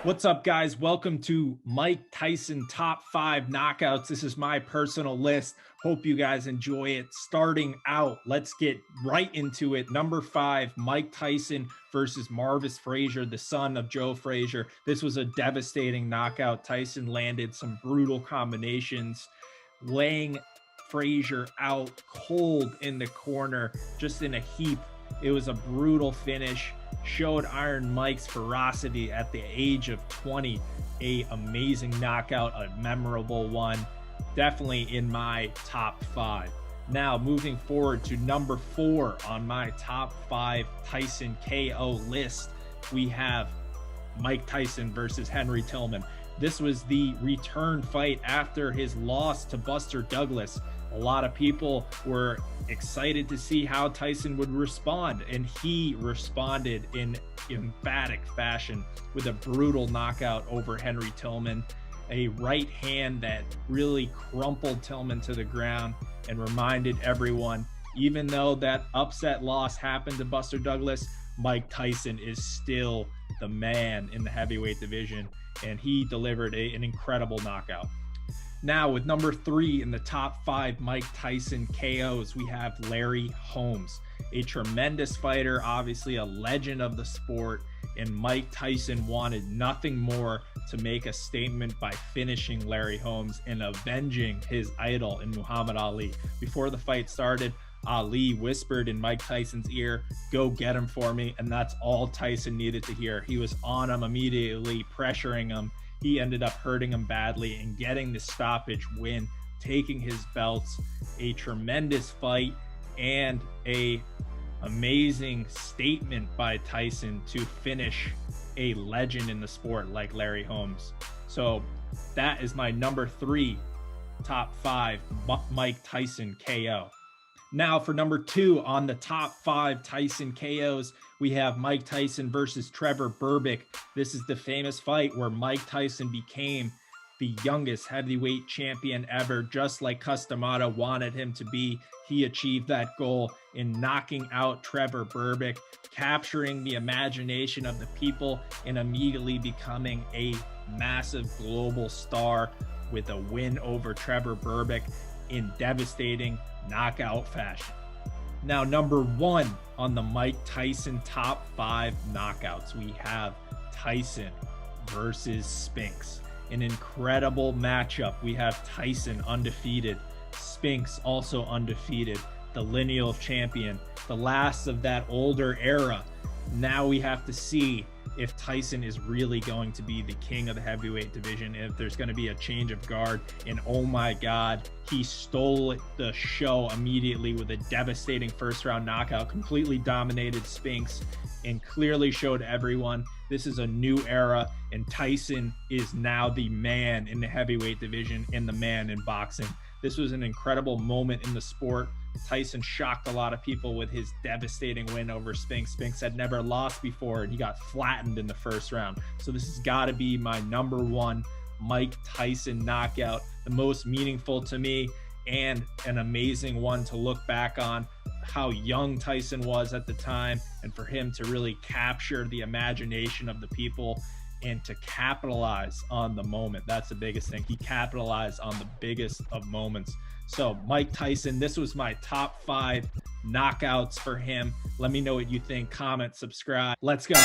What's up, guys? Welcome to Mike Tyson Top 5 Knockouts. This is my personal list. Hope you guys enjoy it. Starting out, let's get right into it. Number 5, Mike Tyson versus MARVIS Frazier, the son of Joe Frazier. This was a devastating knockout. Tyson landed some brutal combinations, laying Frazier out cold in the corner, just in a heap. It was a brutal finish. Showed Iron Mike's ferocity at the age of 20. A amazing knockout, a memorable one. Definitely in my top 5. Now moving forward to number 4 on my top 5 Tyson KO list, we have Mike Tyson versus Henry Tillman. This was the return fight after his loss to Buster Douglas. A lot of people were excited to see how Tyson would respond, and he responded in emphatic fashion with a brutal knockout over Henry Tillman. A right hand that really crumpled Tillman to the ground and reminded everyone, even though that upset loss happened to Buster Douglas, Mike Tyson is still the man in the heavyweight division, and he delivered an incredible knockout. Now, with number 3 in the top 5 Mike Tyson KOs, we have Larry Holmes, a tremendous fighter, obviously a legend of the sport, and Mike Tyson wanted nothing more to make a statement by finishing Larry Holmes and avenging his idol in Muhammad Ali. Before the fight started, Ali whispered in Mike Tyson's ear, "Go get him for me," and that's all Tyson needed to hear. He was on him immediately, pressuring him. He ended up hurting him badly and getting the stoppage win, taking his belts. A tremendous fight and a amazing statement by Tyson to finish a legend in the sport like Larry Holmes. So that is my number 3 top 5 Mike Tyson KO. Now for number 2 on the top 5 Tyson KOs, we have Mike Tyson versus Trevor Berbick. This is the famous fight where Mike Tyson became the youngest heavyweight champion ever, just like Cus D'Amato wanted him to be. He achieved that goal in knocking out Trevor Berbick, capturing the imagination of the people, and immediately becoming a massive global star with a win over Trevor Berbick in devastating knockout fashion. Now, number 1 on the Mike Tyson top 5 knockouts, we have Tyson versus Spinks. An incredible matchup. We have Tyson undefeated, Spinks also undefeated, the lineal champion, the last of that older era. Now we have to see if Tyson is really going to be the king of the heavyweight division, if there's going to be a change of guard. And oh my God, he stole the show immediately with a devastating first-round knockout, completely dominated Spinks, and clearly showed everyone this is a new era, and Tyson is now the man in the heavyweight division and the man in boxing. This was an incredible moment in the sport. Tyson shocked a lot of people with his devastating win over Spinks. Spinks had never lost before, and he got flattened in the first round. So this has got to be my number 1 Mike Tyson knockout, the most meaningful to me, and an amazing one to look back on how young Tyson was at the time, and for him to really capture the imagination of the people and to capitalize on the moment. That's the biggest thing. He capitalized on the biggest of moments. So Mike Tyson, this was my top 5 knockouts for him. Let me know what you think. Comment, subscribe. Let's go.